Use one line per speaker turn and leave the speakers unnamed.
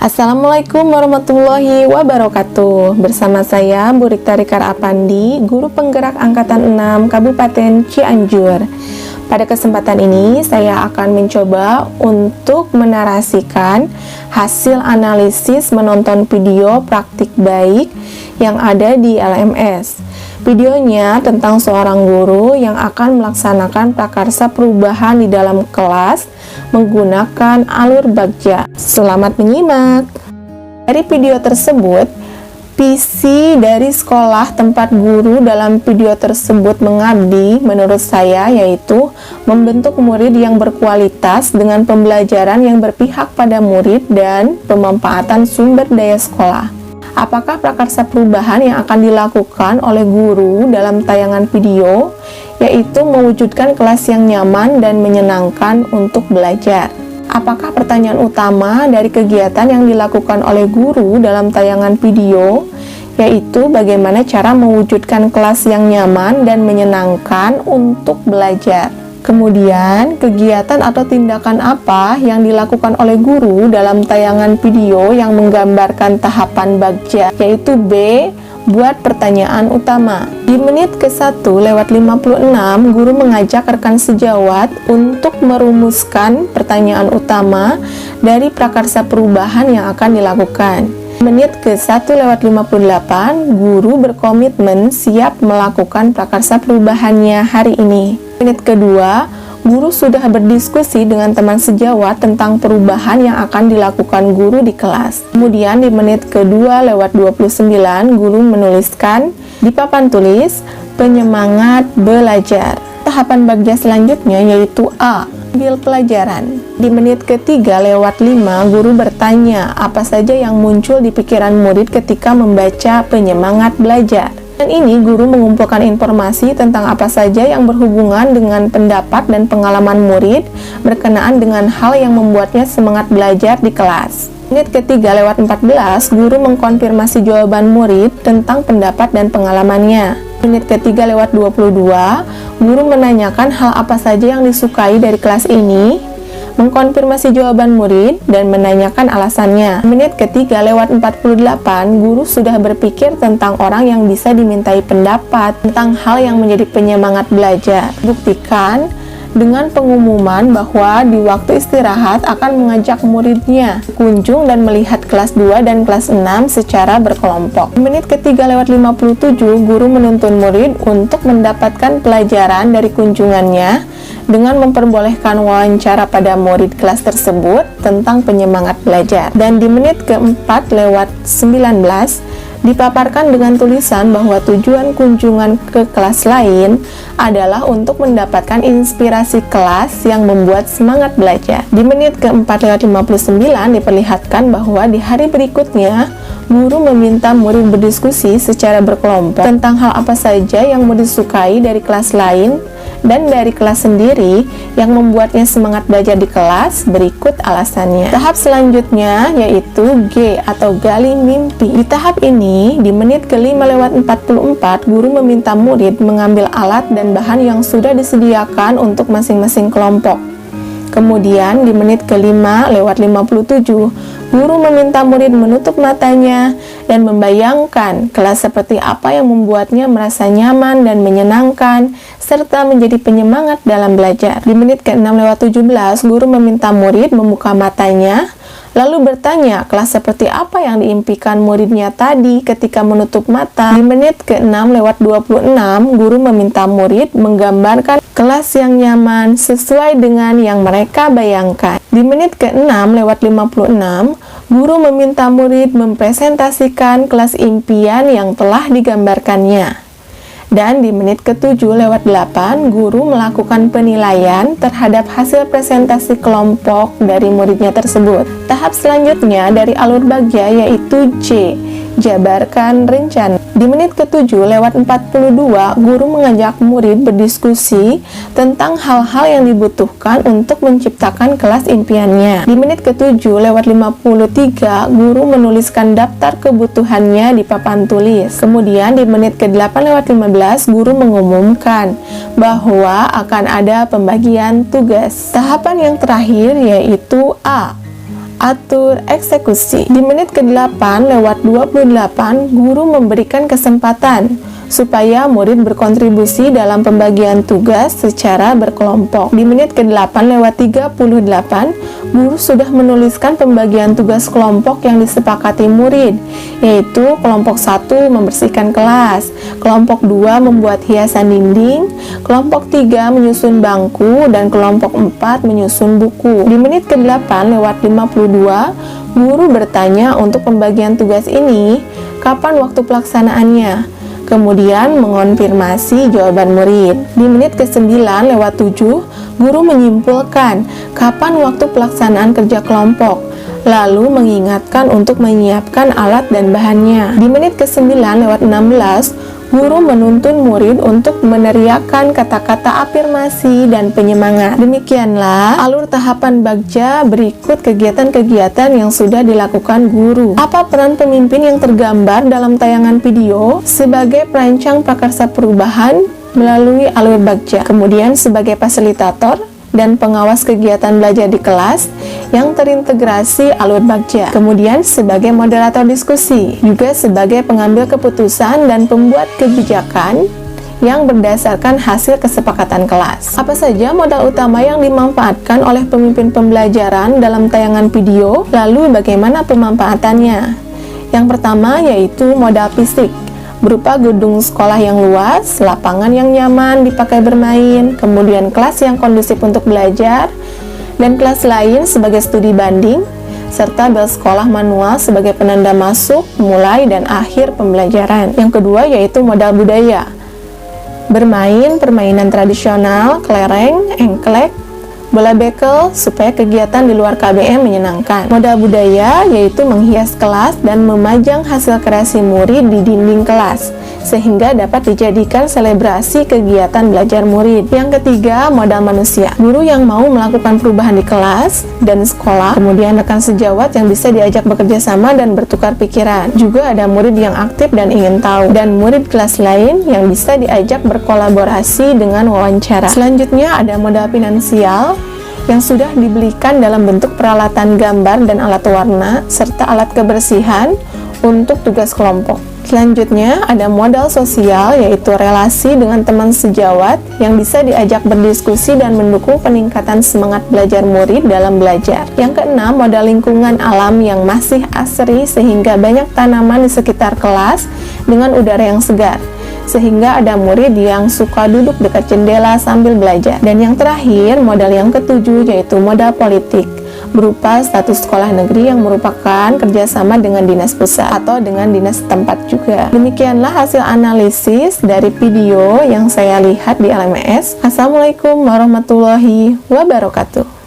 Assalamualaikum warahmatullahi wabarakatuh. Bersama saya Bu Rikta Rikar Apandi, Guru Penggerak Angkatan 6 Kabupaten Cianjur. Pada kesempatan ini saya akan mencoba untuk menarasikan hasil analisis menonton video praktik baik yang ada di LMS. Videonya tentang seorang guru yang akan melaksanakan prakarsa perubahan di dalam kelas menggunakan alur bagja. Selamat menyimak. Dari video tersebut, visi dari sekolah tempat guru dalam video tersebut mengabdi menurut saya yaitu membentuk murid yang berkualitas dengan pembelajaran yang berpihak pada murid dan pemanfaatan sumber daya sekolah. Apakah prakarsa perubahan yang akan dilakukan oleh guru dalam tayangan video, yaitu mewujudkan kelas yang nyaman dan menyenangkan untuk belajar? Apakah pertanyaan utama dari kegiatan yang dilakukan oleh guru dalam tayangan video, yaitu bagaimana cara mewujudkan kelas yang nyaman dan menyenangkan untuk belajar? Kemudian, kegiatan atau tindakan apa yang dilakukan oleh guru dalam tayangan video yang menggambarkan tahapan bagja, yaitu B. Buat pertanyaan utama. Di menit ke-1:56, guru mengajak rekan sejawat untuk merumuskan pertanyaan utama dari prakarsa perubahan yang akan dilakukan. Menit ke-1:58, guru berkomitmen siap melakukan prakarsa perubahannya hari ini. Menit kedua, guru sudah berdiskusi dengan teman sejawat tentang perubahan yang akan dilakukan guru di kelas. Kemudian di menit ke-2:29, guru menuliskan di papan tulis penyemangat belajar. Tahapan bagja selanjutnya yaitu A. Ambil pelajaran. Di menit ke-3:05, guru bertanya apa saja yang muncul di pikiran murid ketika membaca penyemangat belajar. Dan ini guru mengumpulkan informasi tentang apa saja yang berhubungan dengan pendapat dan pengalaman murid berkenaan dengan hal yang membuatnya semangat belajar di kelas. Menit ke-3:14, guru mengkonfirmasi jawaban murid tentang pendapat dan pengalamannya. Menit ke-3:22, guru menanyakan hal apa saja yang disukai dari kelas ini, mengkonfirmasi jawaban murid, dan menanyakan alasannya. Menit ke-3:48, guru sudah berpikir tentang orang yang bisa dimintai pendapat tentang hal yang menjadi penyemangat belajar. Buktikan dengan pengumuman bahwa di waktu istirahat akan mengajak muridnya kunjung dan melihat kelas 2 dan kelas 6 secara berkelompok. Menit ke-3:57, guru menuntun murid untuk mendapatkan pelajaran dari kunjungannya dengan memperbolehkan wawancara pada murid kelas tersebut tentang penyemangat belajar. Dan di menit ke-4:19, dipaparkan dengan tulisan bahwa tujuan kunjungan ke kelas lain adalah untuk mendapatkan inspirasi kelas yang membuat semangat belajar. Di menit ke-4:59 diperlihatkan bahwa di hari berikutnya guru meminta murid berdiskusi secara berkelompok tentang hal apa saja yang murid sukai dari kelas lain dan dari kelas sendiri yang membuatnya semangat belajar di kelas. Berikut alasannya. Tahap selanjutnya yaitu G atau gali mimpi. Di tahap ini, di menit ke-5:44, guru meminta murid mengambil alat dan bahan yang sudah disediakan untuk masing-masing kelompok. Kemudian di menit ke-5:57, guru meminta murid menutup matanya dan membayangkan kelas seperti apa yang membuatnya merasa nyaman dan menyenangkan, serta menjadi penyemangat dalam belajar. Di menit ke-6:17, guru meminta murid membuka matanya, lalu bertanya kelas seperti apa yang diimpikan muridnya tadi ketika menutup mata. Di menit ke-6:26, guru meminta murid menggambarkan kelas yang nyaman sesuai dengan yang mereka bayangkan. Di menit ke-6:56, guru meminta murid mempresentasikan kelas impian yang telah digambarkannya. Dan di menit ke-7:08, guru melakukan penilaian terhadap hasil presentasi kelompok dari muridnya tersebut. Tahap selanjutnya dari alur bagja yaitu J, jabarkan rencana. Di menit ke-7:42, guru mengajak murid berdiskusi tentang hal-hal yang dibutuhkan untuk menciptakan kelas impiannya. Di menit ke-7:53, guru menuliskan daftar kebutuhannya di papan tulis. Kemudian di menit ke-8:15, guru mengumumkan bahwa akan ada pembagian tugas. Tahapan yang terakhir yaitu A, atur, eksekusi. Di menit ke-8 lewat 28, guru memberikan kesempatan supaya murid berkontribusi dalam pembagian tugas secara berkelompok. Di menit ke-8 lewat 38, guru sudah menuliskan pembagian tugas kelompok yang disepakati murid, yaitu kelompok 1 membersihkan kelas, kelompok 2 membuat hiasan dinding, kelompok 3 menyusun bangku, dan kelompok 4 menyusun buku. Di menit ke-8 lewat 52, guru bertanya untuk pembagian tugas ini, kapan waktu pelaksanaannya? Kemudian mengonfirmasi jawaban murid. Di menit ke-9 lewat 7, guru menyimpulkan kapan waktu pelaksanaan kerja kelompok, lalu mengingatkan untuk menyiapkan alat dan bahannya. Di menit ke-9 lewat 16, guru menuntun murid untuk meneriakkan kata-kata afirmasi dan penyemangat. Demikianlah alur tahapan Bagja berikut kegiatan-kegiatan yang sudah dilakukan guru. Apa peran pemimpin yang tergambar dalam tayangan video sebagai perancang prakarsa perubahan melalui alur Bagja, kemudian sebagai fasilitator dan pengawas kegiatan belajar di kelas yang terintegrasi alur Bagja, kemudian sebagai moderator diskusi, juga sebagai pengambil keputusan dan pembuat kebijakan yang berdasarkan hasil kesepakatan kelas. Apa saja modal utama yang dimanfaatkan oleh pemimpin pembelajaran dalam tayangan video, lalu bagaimana pemanfaatannya? Yang pertama yaitu modal fisik, berupa gedung sekolah yang luas, lapangan yang nyaman dipakai bermain, kemudian kelas yang kondusif untuk belajar, dan kelas lain sebagai studi banding, serta bel sekolah manual sebagai penanda masuk, mulai, dan akhir pembelajaran. Yang kedua yaitu modal budaya, bermain permainan tradisional, kelereng, engklek, bola bekel, supaya kegiatan di luar KBM menyenangkan. Modal budaya yaitu menghias kelas dan memajang hasil kreasi murid di dinding kelas, sehingga dapat dijadikan selebrasi kegiatan belajar murid. Yang ketiga, modal manusia, guru yang mau melakukan perubahan di kelas dan sekolah, kemudian rekan sejawat yang bisa diajak bekerja sama dan bertukar pikiran. Juga ada murid yang aktif dan ingin tahu, dan murid kelas lain yang bisa diajak berkolaborasi dengan wawancara. Selanjutnya ada modal finansial yang sudah dibelikan dalam bentuk peralatan gambar dan alat warna, serta alat kebersihan untuk tugas kelompok. Selanjutnya ada modal sosial, yaitu relasi dengan teman sejawat yang bisa diajak berdiskusi dan mendukung peningkatan semangat belajar murid dalam belajar. Yang keenam, modal lingkungan alam yang masih asri sehingga banyak tanaman di sekitar kelas dengan udara yang segar, sehingga ada murid yang suka duduk dekat jendela sambil belajar. Dan yang terakhir, modal yang ketujuh yaitu modal politik, berupa status sekolah negeri yang merupakan kerjasama dengan dinas pusat atau dengan dinas setempat juga. Demikianlah hasil analisis dari video yang saya lihat di LMS. Assalamualaikum warahmatullahi wabarakatuh.